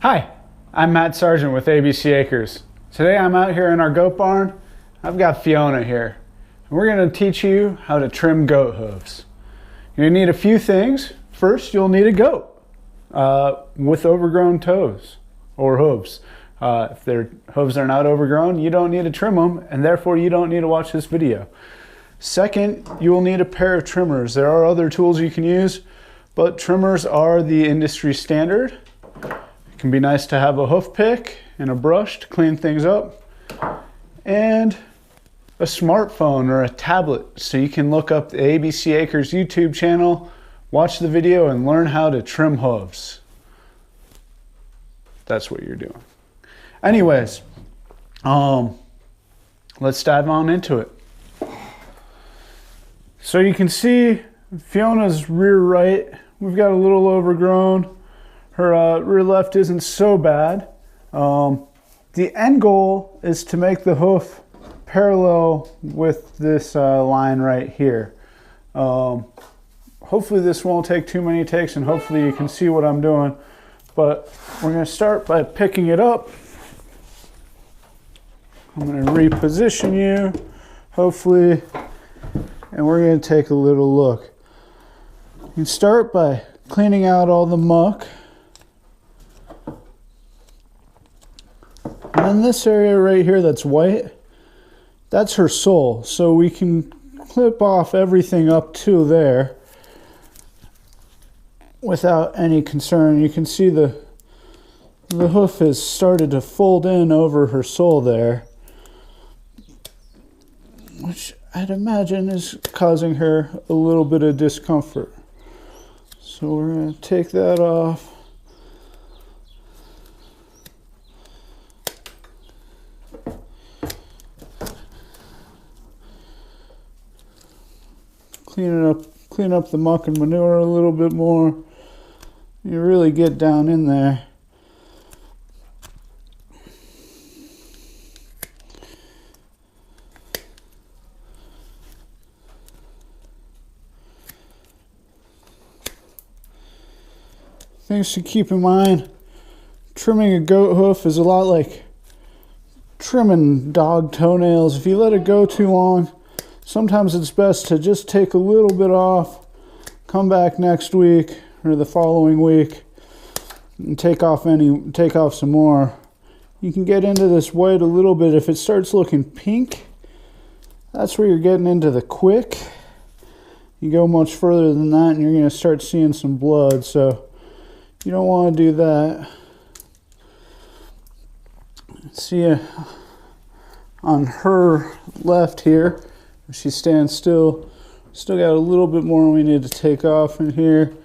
Hi, I'm Matt Sargent with ABC Acres. Today I'm out here in our goat barn. I've got Fiona here, and we're going to teach you how to trim goat hooves. You're going to need a few things. First, you'll need a goat with overgrown toes or hooves. If their hooves are not overgrown, you don't need to trim them, and therefore you don't need to watch this video. Second, you will need a pair of trimmers. There are other tools you can use, but trimmers are the industry standard. It can be nice to have a hoof pick and a brush to clean things up, and a smartphone or a tablet so you can look up the ABC Acres YouTube channel, watch the video, and learn how to trim hooves. That's what you're doing. Anyways, let's dive on into it. So you can see Fiona's rear right, we've got a little overgrown. Her rear left isn't so bad. The end goal is to make the hoof parallel with this line right here. Hopefully this won't take too many takes, and hopefully you can see what I'm doing. But we're going to start by picking it up. I'm going to reposition you, hopefully, and we're going to take a little look. You can start by cleaning out all the muck. And then this area right here that's white, that's her sole. So we can clip off everything up to there without any concern. You can see the hoof has started to fold in over her sole there, which I'd imagine is causing her a little bit of discomfort. So we're going to take that off. Clean up the muck and manure a little bit more. You really get down in there. Things to keep in mind: trimming a goat hoof is a lot like trimming dog toenails. If you let it go too long, sometimes it's best to just take a little bit off, come back next week or the following week, and take off some more. You can get into this white a little bit. If it starts looking pink, that's where you're getting into the quick. You go much further than that and you're going to start seeing some blood, so you don't want to do that. See on her left here, she stands still. Still got a little bit more we need to take off in here.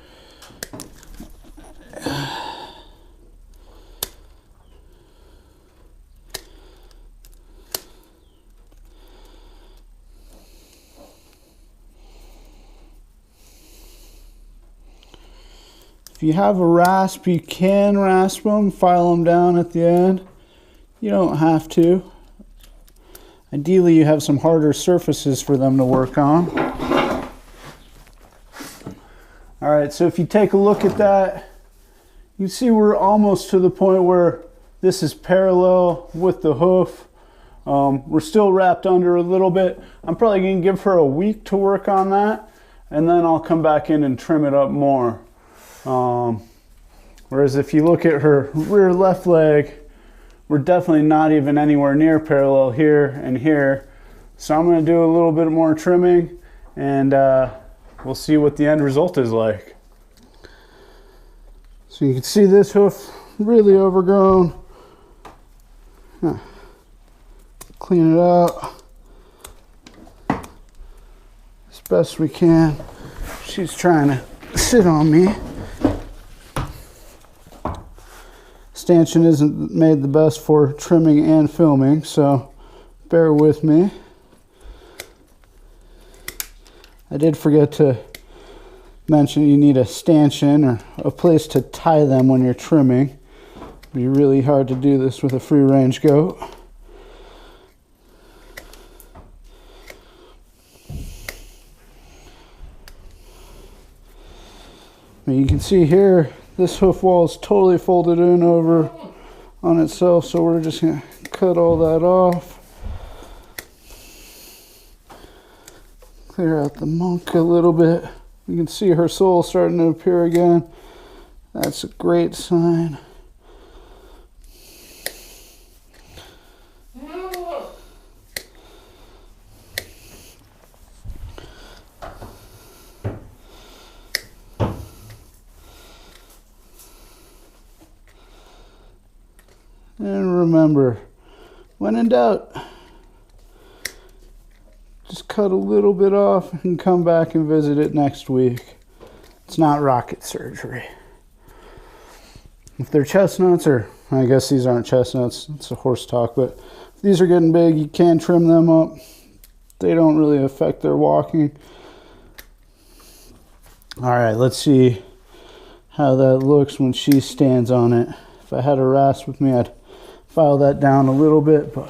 If you have a rasp, you can rasp them, file them down at the end. You don't have to. Ideally, you have some harder surfaces for them to work on. All right, so if you take a look at that, you see we're almost to the point where this is parallel with the hoof. We're still wrapped under a little bit. I'm probably going to give her a week to work on that, and then I'll come back in and trim it up more. Whereas if you look at her rear left leg, we're definitely not even anywhere near parallel here and here. So I'm going to do a little bit more trimming, and we'll see what the end result is like. So you can see this hoof really overgrown. Clean it out as best we can. She's trying to sit on me. Stanchion isn't made the best for trimming and filming, so bear with me. I did forget to mention you need a stanchion or a place to tie them when you're trimming. It'd be really hard to do this with a free-range goat. You can see here, this hoof wall is totally folded in over on itself, so we're just gonna cut all that off. Clear out the muck a little bit. You can see her sole starting to appear again. That's a great sign. And remember, when in doubt, just cut a little bit off and come back and visit it next week. It's not rocket surgery. If they're chestnuts, or I guess these aren't chestnuts, it's a horse talk, but if these are getting big, you can trim them up. They don't really affect their walking. All right, let's see how that looks when she stands on it. If I had a rasp with me, I'd file that down a little bit, but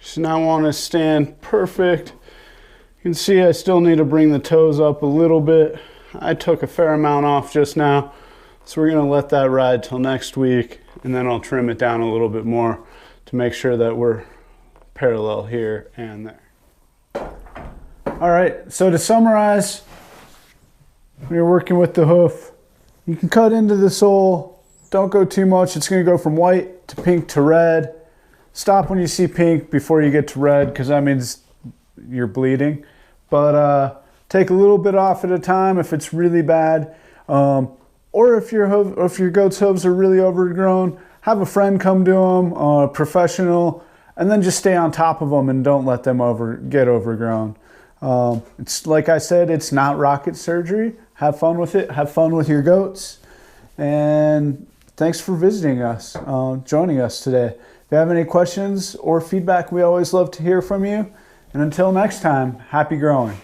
just now want to stand perfect. You can see I still need to bring the toes up a little bit. I took a fair amount off just now, so we're going to let that ride till next week, and then I'll trim it down a little bit more to make sure that we're parallel here and there. All right, so to summarize, when you're working with the hoof, you can cut into the sole. Don't go too much. It's going to go from white to pink to red. Stop when you see pink before you get to red, because that means you're bleeding. But take a little bit off at a time if it's really bad. Or if your goat's hooves are really overgrown, have a friend come do them, a professional, and then just stay on top of them and don't let them get overgrown. It's like I said, it's not rocket surgery. Have fun with it. Have fun with your goats. And thanks for visiting us, joining us today. If you have any questions or feedback, we always love to hear from you. And until next time, happy growing.